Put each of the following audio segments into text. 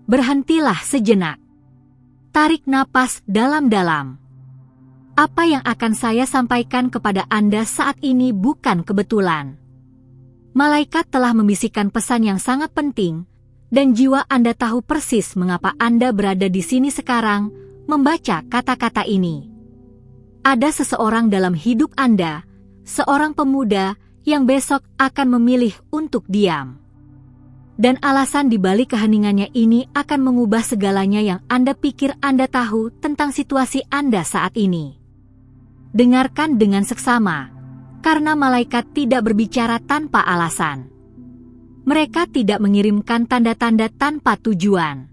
Berhentilah sejenak. Tarik napas dalam-dalam. Apa yang akan saya sampaikan kepada Anda saat ini bukan kebetulan. Malaikat telah membisikkan pesan yang sangat penting, dan jiwa Anda tahu persis mengapa Anda berada di sini sekarang, membaca kata-kata ini. Ada seseorang dalam hidup Anda, seorang pemuda yang besok akan memilih untuk diam. Dan alasan di balik keheningannya ini akan mengubah segalanya yang Anda pikir Anda tahu tentang situasi Anda saat ini. Dengarkan dengan seksama, karena malaikat tidak berbicara tanpa alasan. Mereka tidak mengirimkan tanda-tanda tanpa tujuan.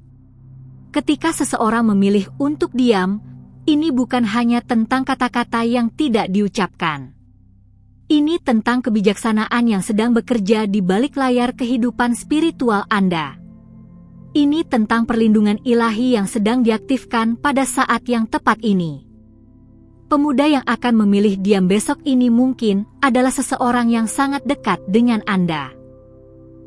Ketika seseorang memilih untuk diam, ini bukan hanya tentang kata-kata yang tidak diucapkan. Ini tentang kebijaksanaan yang sedang bekerja di balik layar kehidupan spiritual Anda. Ini tentang perlindungan ilahi yang sedang diaktifkan pada saat yang tepat ini. Pemuda yang akan memilih diam besok ini mungkin adalah seseorang yang sangat dekat dengan Anda.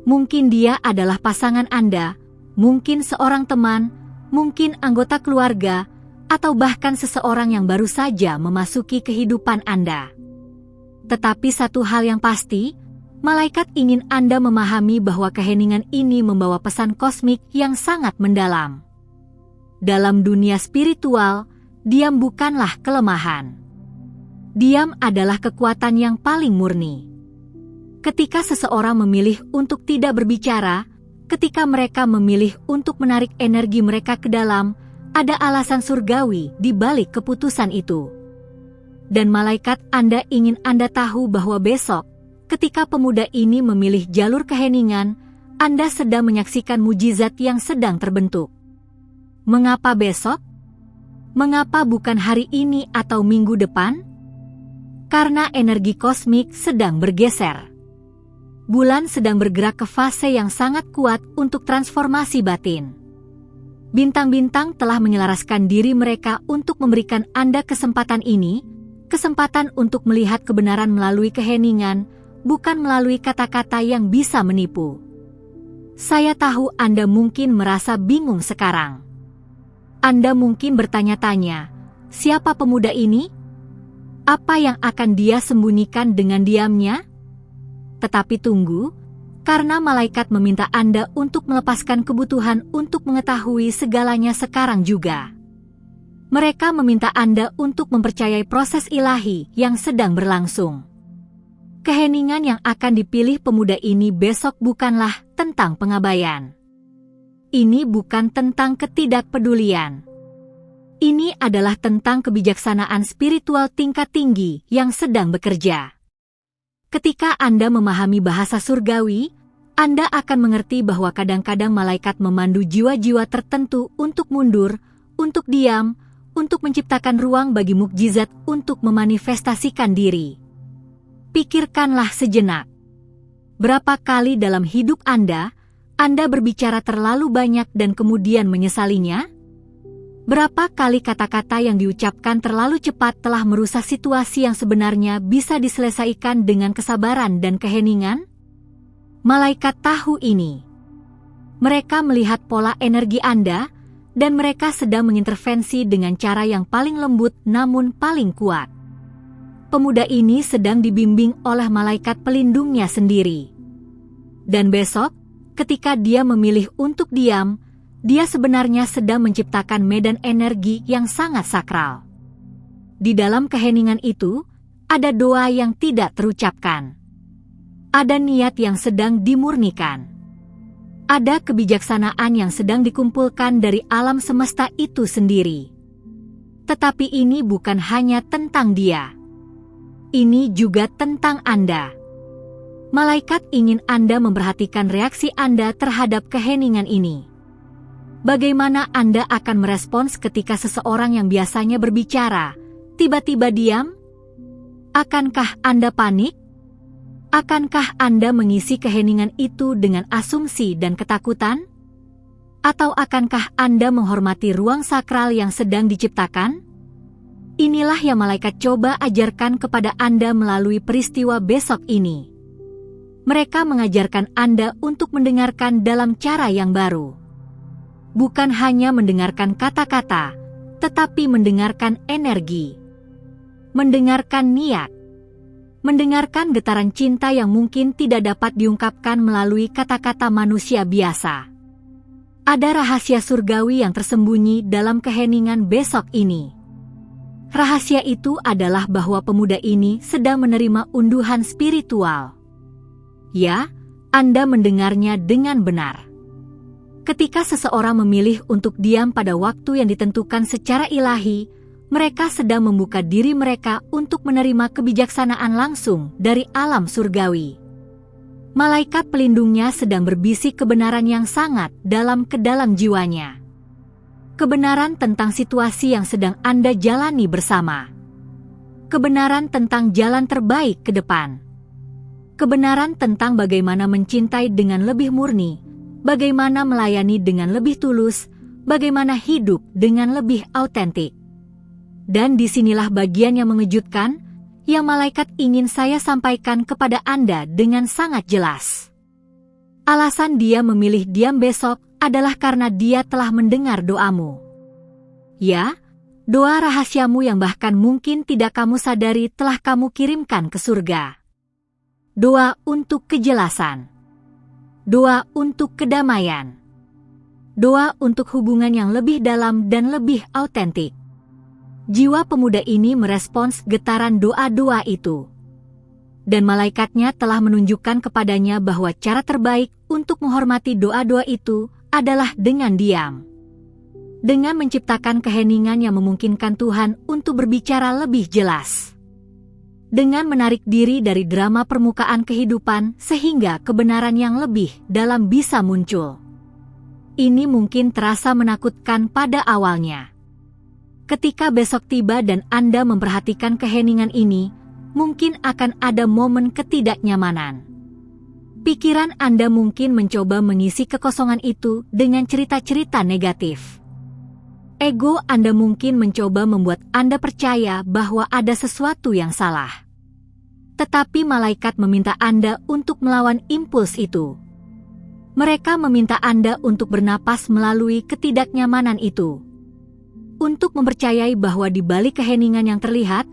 Mungkin dia adalah pasangan Anda, mungkin seorang teman, mungkin anggota keluarga, atau bahkan seseorang yang baru saja memasuki kehidupan Anda. Tetapi satu hal yang pasti, malaikat ingin Anda memahami bahwa keheningan ini membawa pesan kosmik yang sangat mendalam. Dalam dunia spiritual, diam bukanlah kelemahan. Diam adalah kekuatan yang paling murni. Ketika seseorang memilih untuk tidak berbicara, ketika mereka memilih untuk menarik energi mereka ke dalam, ada alasan surgawi di balik keputusan itu. Dan malaikat Anda ingin Anda tahu bahwa besok, ketika pemuda ini memilih jalur keheningan, Anda sedang menyaksikan mujizat yang sedang terbentuk. Mengapa besok? Mengapa bukan hari ini atau minggu depan? Karena energi kosmik sedang bergeser. Bulan sedang bergerak ke fase yang sangat kuat untuk transformasi batin. Bintang-bintang telah menyelaraskan diri mereka untuk memberikan Anda kesempatan ini, kesempatan untuk melihat kebenaran melalui keheningan, bukan melalui kata-kata yang bisa menipu. Saya tahu Anda mungkin merasa bingung sekarang. Anda mungkin bertanya-tanya, siapa pemuda ini? Apa yang akan dia sembunyikan dengan diamnya? Tetapi tunggu, karena malaikat meminta Anda untuk melepaskan kebutuhan untuk mengetahui segalanya sekarang juga. Mereka meminta Anda untuk mempercayai proses ilahi yang sedang berlangsung. Keheningan yang akan dipilih pemuda ini besok bukanlah tentang pengabaian. Ini bukan tentang ketidakpedulian. Ini adalah tentang kebijaksanaan spiritual tingkat tinggi yang sedang bekerja. Ketika Anda memahami bahasa surgawi, Anda akan mengerti bahwa kadang-kadang malaikat memandu jiwa-jiwa tertentu untuk mundur, untuk diam, untuk menciptakan ruang bagi mukjizat untuk memanifestasikan diri. Pikirkanlah sejenak. Berapa kali dalam hidup Anda berbicara terlalu banyak dan kemudian menyesalinya? Berapa kali kata-kata yang diucapkan terlalu cepat telah merusak situasi yang sebenarnya bisa diselesaikan dengan kesabaran dan keheningan? Malaikat tahu ini. Mereka melihat pola energi Anda, dan mereka sedang mengintervensi dengan cara yang paling lembut namun paling kuat. Pemuda ini sedang dibimbing oleh malaikat pelindungnya sendiri. Dan besok, ketika dia memilih untuk diam, dia sebenarnya sedang menciptakan medan energi yang sangat sakral. Di dalam keheningan itu, ada doa yang tidak terucapkan. Ada niat yang sedang dimurnikan. Ada kebijaksanaan yang sedang dikumpulkan dari alam semesta itu sendiri. Tetapi ini bukan hanya tentang dia. Ini juga tentang Anda. Malaikat ingin Anda memperhatikan reaksi Anda terhadap keheningan ini. Bagaimana Anda akan merespons ketika seseorang yang biasanya berbicara, tiba-tiba diam? Akankah Anda panik? Akankah Anda mengisi keheningan itu dengan asumsi dan ketakutan? Atau akankah Anda menghormati ruang sakral yang sedang diciptakan? Inilah yang malaikat coba ajarkan kepada Anda melalui peristiwa besok ini. Mereka mengajarkan Anda untuk mendengarkan dalam cara yang baru. bukan hanya mendengarkan kata-kata, tetapi mendengarkan energi, mendengarkan niat, mendengarkan getaran cinta yang mungkin tidak dapat diungkapkan melalui kata-kata manusia biasa. Ada rahasia surgawi yang tersembunyi dalam keheningan besok ini. Rahasia itu adalah bahwa pemuda ini sedang menerima unduhan spiritual. Ya, Anda mendengarnya dengan benar. Ketika seseorang memilih untuk diam pada waktu yang ditentukan secara ilahi, mereka sedang membuka diri mereka untuk menerima kebijaksanaan langsung dari alam surgawi. Malaikat pelindungnya sedang berbisik kebenaran yang sangat dalam ke dalam jiwanya. Kebenaran tentang situasi yang sedang Anda jalani bersama. Kebenaran tentang jalan terbaik ke depan. Kebenaran tentang bagaimana mencintai dengan lebih murni, bagaimana melayani dengan lebih tulus, bagaimana hidup dengan lebih autentik. Dan disinilah bagian yang mengejutkan, yang malaikat ingin saya sampaikan kepada Anda dengan sangat jelas. Alasan dia memilih diam besok adalah karena dia telah mendengar doamu. Ya, doa rahasiamu yang bahkan mungkin tidak kamu sadari telah kamu kirimkan ke surga. Doa untuk kejelasan. Doa untuk kedamaian. Doa untuk hubungan yang lebih dalam dan lebih autentik. Jiwa pemuda ini merespons getaran doa-doa itu. Dan malaikatnya telah menunjukkan kepadanya bahwa cara terbaik untuk menghormati doa-doa itu adalah dengan diam. Dengan menciptakan keheningan yang memungkinkan Tuhan untuk berbicara lebih jelas. Dengan menarik diri dari drama permukaan kehidupan sehingga kebenaran yang lebih dalam bisa muncul. Ini mungkin terasa menakutkan pada awalnya. Ketika besok tiba dan Anda memperhatikan keheningan ini, mungkin akan ada momen ketidaknyamanan. Pikiran Anda mungkin mencoba mengisi kekosongan itu dengan cerita-cerita negatif. Ego Anda mungkin mencoba membuat Anda percaya bahwa ada sesuatu yang salah. Tetapi malaikat meminta Anda untuk melawan impuls itu. Mereka meminta Anda untuk bernapas melalui ketidaknyamanan itu. Untuk mempercayai bahwa di balik keheningan yang terlihat,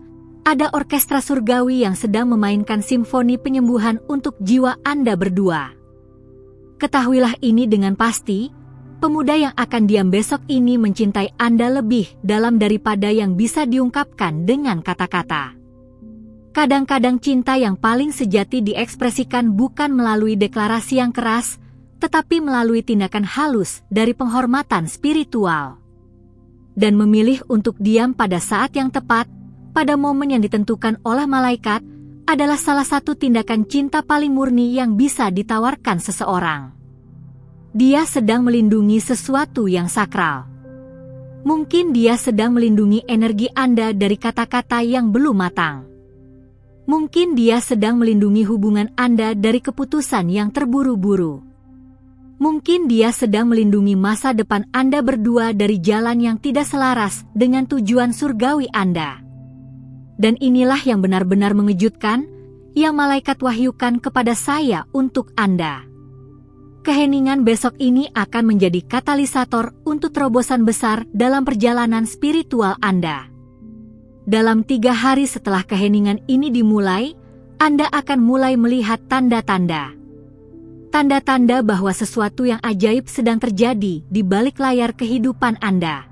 ada orkestra surgawi yang sedang memainkan simfoni penyembuhan untuk jiwa Anda berdua. Ketahuilah ini dengan pasti, pemuda yang akan diam besok ini mencintai Anda lebih dalam daripada yang bisa diungkapkan dengan kata-kata. Kadang-kadang cinta yang paling sejati diekspresikan bukan melalui deklarasi yang keras, tetapi melalui tindakan halus dari penghormatan spiritual. Dan memilih untuk diam pada saat yang tepat, pada momen yang ditentukan oleh malaikat, adalah salah satu tindakan cinta paling murni yang bisa ditawarkan seseorang. Dia sedang melindungi sesuatu yang sakral. Mungkin dia sedang melindungi energi Anda dari kata-kata yang belum matang. Mungkin dia sedang melindungi hubungan Anda dari keputusan yang terburu-buru. Mungkin dia sedang melindungi masa depan Anda berdua dari jalan yang tidak selaras dengan tujuan surgawi Anda. Dan inilah yang benar-benar mengejutkan, yang malaikat wahyukan kepada saya untuk Anda. Keheningan besok ini akan menjadi katalisator untuk terobosan besar dalam perjalanan spiritual Anda. Dalam 3 hari setelah keheningan ini dimulai, Anda akan mulai melihat tanda-tanda. Tanda-tanda bahwa sesuatu yang ajaib sedang terjadi di balik layar kehidupan Anda.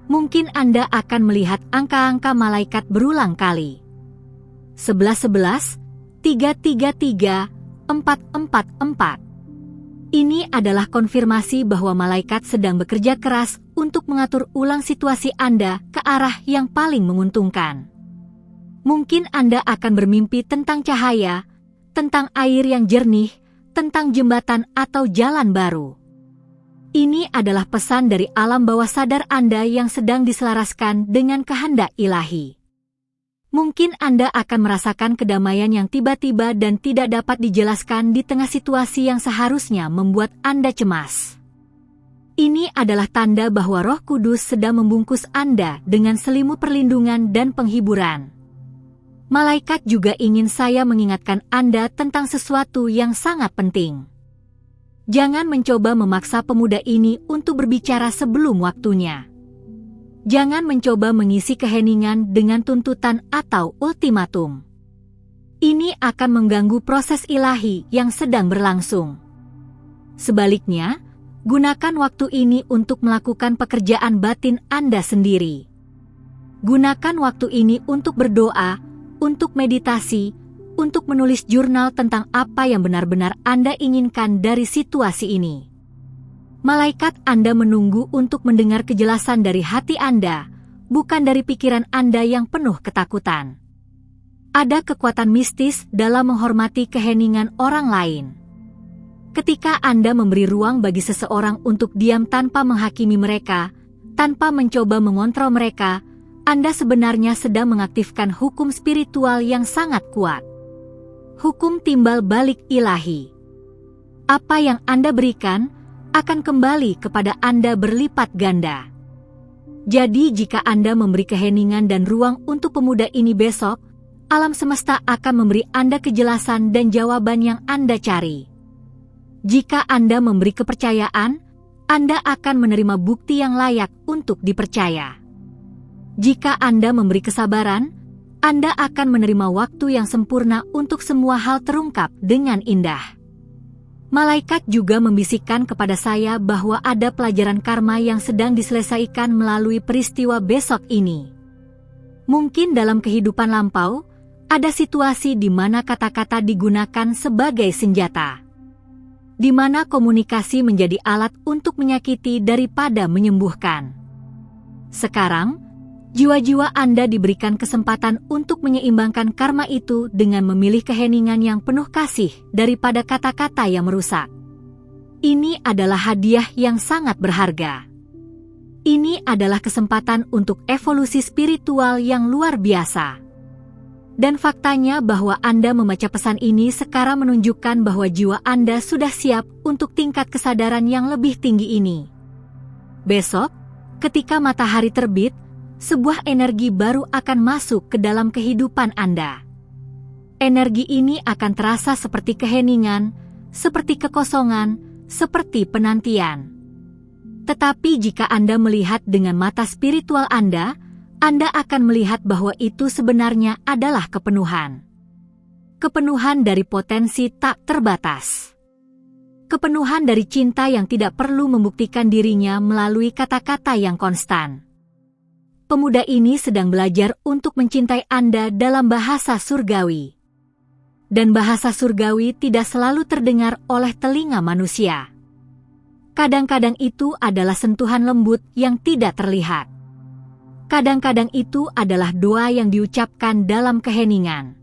Mungkin Anda akan melihat angka-angka malaikat berulang kali. 1111, 333, 444. Ini adalah konfirmasi bahwa malaikat sedang bekerja keras untuk mengatur ulang situasi Anda ke arah yang paling menguntungkan. Mungkin Anda akan bermimpi tentang cahaya, tentang air yang jernih, tentang jembatan atau jalan baru. Ini adalah pesan dari alam bawah sadar Anda yang sedang diselaraskan dengan kehendak ilahi. Mungkin Anda akan merasakan kedamaian yang tiba-tiba dan tidak dapat dijelaskan di tengah situasi yang seharusnya membuat Anda cemas. Ini adalah tanda bahwa Roh Kudus sedang membungkus Anda dengan selimut perlindungan dan penghiburan. Malaikat juga ingin saya mengingatkan Anda tentang sesuatu yang sangat penting. Jangan mencoba memaksa pemuda ini untuk berbicara sebelum waktunya. Jangan mencoba mengisi keheningan dengan tuntutan atau ultimatum. Ini akan mengganggu proses ilahi yang sedang berlangsung. Sebaliknya, gunakan waktu ini untuk melakukan pekerjaan batin Anda sendiri. Gunakan waktu ini untuk berdoa, untuk meditasi, untuk menulis jurnal tentang apa yang benar-benar Anda inginkan dari situasi ini. Malaikat Anda menunggu untuk mendengar kejelasan dari hati Anda, bukan dari pikiran Anda yang penuh ketakutan. Ada kekuatan mistis dalam menghormati keheningan orang lain. Ketika Anda memberi ruang bagi seseorang untuk diam tanpa menghakimi mereka, tanpa mencoba mengontrol mereka, Anda sebenarnya sedang mengaktifkan hukum spiritual yang sangat kuat. Hukum timbal balik ilahi. Apa yang Anda berikan akan kembali kepada Anda berlipat ganda. Jadi jika Anda memberi keheningan dan ruang untuk pemuda ini besok, alam semesta akan memberi Anda kejelasan dan jawaban yang Anda cari. Jika Anda memberi kepercayaan, Anda akan menerima bukti yang layak untuk dipercaya. Jika Anda memberi kesabaran, Anda akan menerima waktu yang sempurna untuk semua hal terungkap dengan indah. Malaikat juga membisikkan kepada saya bahwa ada pelajaran karma yang sedang diselesaikan melalui peristiwa besok ini. Mungkin dalam kehidupan lampau, ada situasi di mana kata-kata digunakan sebagai senjata. Di mana komunikasi menjadi alat untuk menyakiti daripada menyembuhkan. Sekarang, jiwa-jiwa Anda diberikan kesempatan untuk menyeimbangkan karma itu dengan memilih keheningan yang penuh kasih daripada kata-kata yang merusak. Ini adalah hadiah yang sangat berharga. Ini adalah kesempatan untuk evolusi spiritual yang luar biasa. Dan faktanya bahwa Anda membaca pesan ini sekarang menunjukkan bahwa jiwa Anda sudah siap untuk tingkat kesadaran yang lebih tinggi ini. Besok, ketika matahari terbit, sebuah energi baru akan masuk ke dalam kehidupan Anda. Energi ini akan terasa seperti keheningan, seperti kekosongan, seperti penantian. Tetapi jika Anda melihat dengan mata spiritual Anda akan melihat bahwa itu sebenarnya adalah kepenuhan. Kepenuhan dari potensi tak terbatas. Kepenuhan dari cinta yang tidak perlu membuktikan dirinya melalui kata-kata yang konstan. Pemuda ini sedang belajar untuk mencintai Anda dalam bahasa surgawi. Dan bahasa surgawi tidak selalu terdengar oleh telinga manusia. Kadang-kadang itu adalah sentuhan lembut yang tidak terlihat. Kadang-kadang itu adalah doa yang diucapkan dalam keheningan.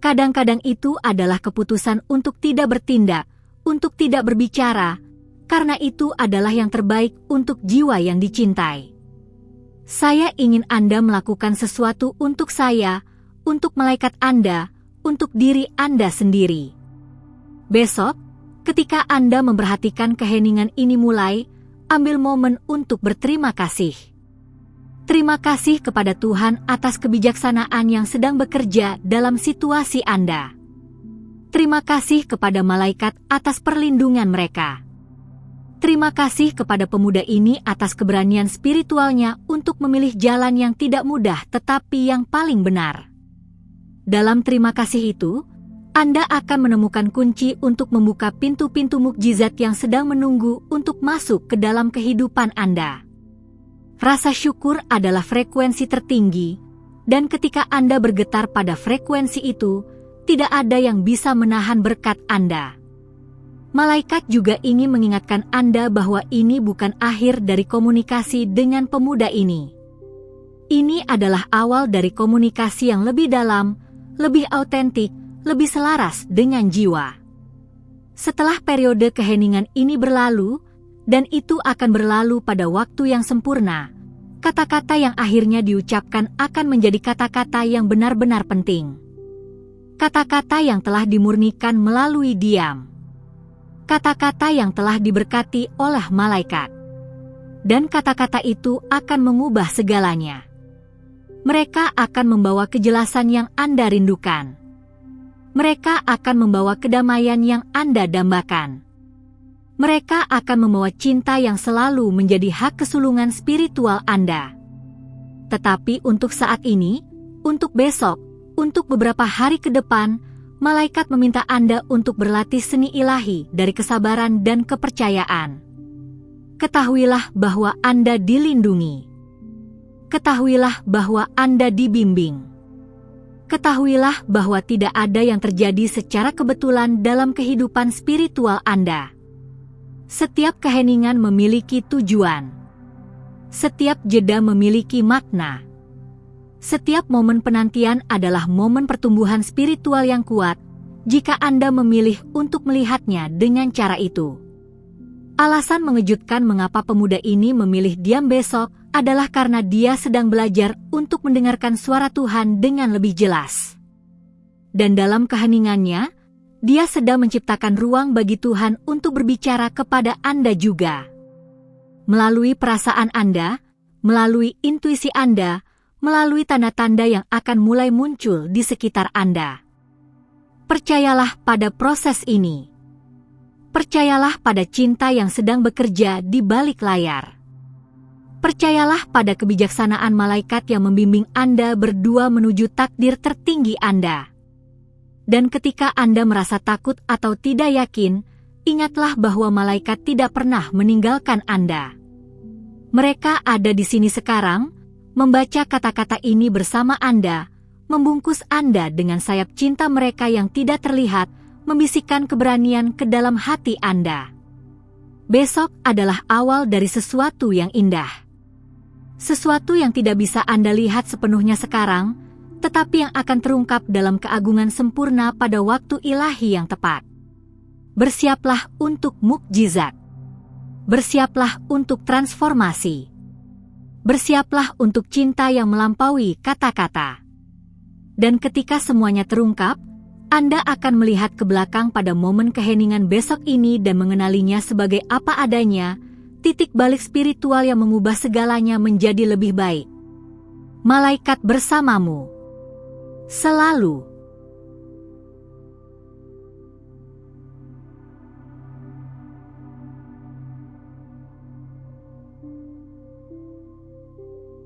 Kadang-kadang itu adalah keputusan untuk tidak bertindak, untuk tidak berbicara, karena itu adalah yang terbaik untuk jiwa yang dicintai. Saya ingin Anda melakukan sesuatu untuk saya, untuk malaikat Anda, untuk diri Anda sendiri. Besok, ketika Anda memperhatikan keheningan ini mulai, ambil momen untuk berterima kasih. Terima kasih kepada Tuhan atas kebijaksanaan yang sedang bekerja dalam situasi Anda. Terima kasih kepada malaikat atas perlindungan mereka. Terima kasih kepada pemuda ini atas keberanian spiritualnya untuk memilih jalan yang tidak mudah tetapi yang paling benar. Dalam terima kasih itu, Anda akan menemukan kunci untuk membuka pintu-pintu mukjizat yang sedang menunggu untuk masuk ke dalam kehidupan Anda. Rasa syukur adalah frekuensi tertinggi, dan ketika Anda bergetar pada frekuensi itu, tidak ada yang bisa menahan berkat Anda. Malaikat juga ingin mengingatkan Anda bahwa ini bukan akhir dari komunikasi dengan pemuda ini. Ini adalah awal dari komunikasi yang lebih dalam, lebih autentik, lebih selaras dengan jiwa. Setelah periode keheningan ini berlalu, dan itu akan berlalu pada waktu yang sempurna, kata-kata yang akhirnya diucapkan akan menjadi kata-kata yang benar-benar penting. Kata-kata yang telah dimurnikan melalui diam. Kata-kata yang telah diberkati oleh malaikat. Dan kata-kata itu akan mengubah segalanya. Mereka akan membawa kejelasan yang Anda rindukan. Mereka akan membawa kedamaian yang Anda dambakan. Mereka akan membawa cinta yang selalu menjadi hak kesulungan spiritual Anda. Tetapi untuk saat ini, untuk besok, untuk beberapa hari ke depan, malaikat meminta Anda untuk berlatih seni ilahi dari kesabaran dan kepercayaan. Ketahuilah bahwa Anda dilindungi. Ketahuilah bahwa Anda dibimbing. Ketahuilah bahwa tidak ada yang terjadi secara kebetulan dalam kehidupan spiritual Anda. Setiap keheningan memiliki tujuan. Setiap jeda memiliki makna. Setiap momen penantian adalah momen pertumbuhan spiritual yang kuat jika Anda memilih untuk melihatnya dengan cara itu. Alasan mengejutkan mengapa pemuda ini memilih diam besok adalah karena dia sedang belajar untuk mendengarkan suara Tuhan dengan lebih jelas. Dan dalam keheningannya, dia sedang menciptakan ruang bagi Tuhan untuk berbicara kepada Anda juga. Melalui perasaan Anda, melalui intuisi Anda, melalui tanda-tanda yang akan mulai muncul di sekitar Anda. Percayalah pada proses ini. Percayalah pada cinta yang sedang bekerja di balik layar. Percayalah pada kebijaksanaan malaikat yang membimbing Anda berdua menuju takdir tertinggi Anda. Dan ketika Anda merasa takut atau tidak yakin, ingatlah bahwa malaikat tidak pernah meninggalkan Anda. Mereka ada di sini sekarang, membaca kata-kata ini bersama Anda, membungkus Anda dengan sayap cinta mereka yang tidak terlihat, membisikkan keberanian ke dalam hati Anda. Besok adalah awal dari sesuatu yang indah. Sesuatu yang tidak bisa Anda lihat sepenuhnya sekarang, tetapi yang akan terungkap dalam keagungan sempurna pada waktu ilahi yang tepat. Bersiaplah untuk mukjizat. Bersiaplah untuk transformasi. Bersiaplah untuk cinta yang melampaui kata-kata. Dan ketika semuanya terungkap, Anda akan melihat ke belakang pada momen keheningan besok ini dan mengenalinya sebagai apa adanya, titik balik spiritual yang mengubah segalanya menjadi lebih baik. Malaikat bersamamu selalu.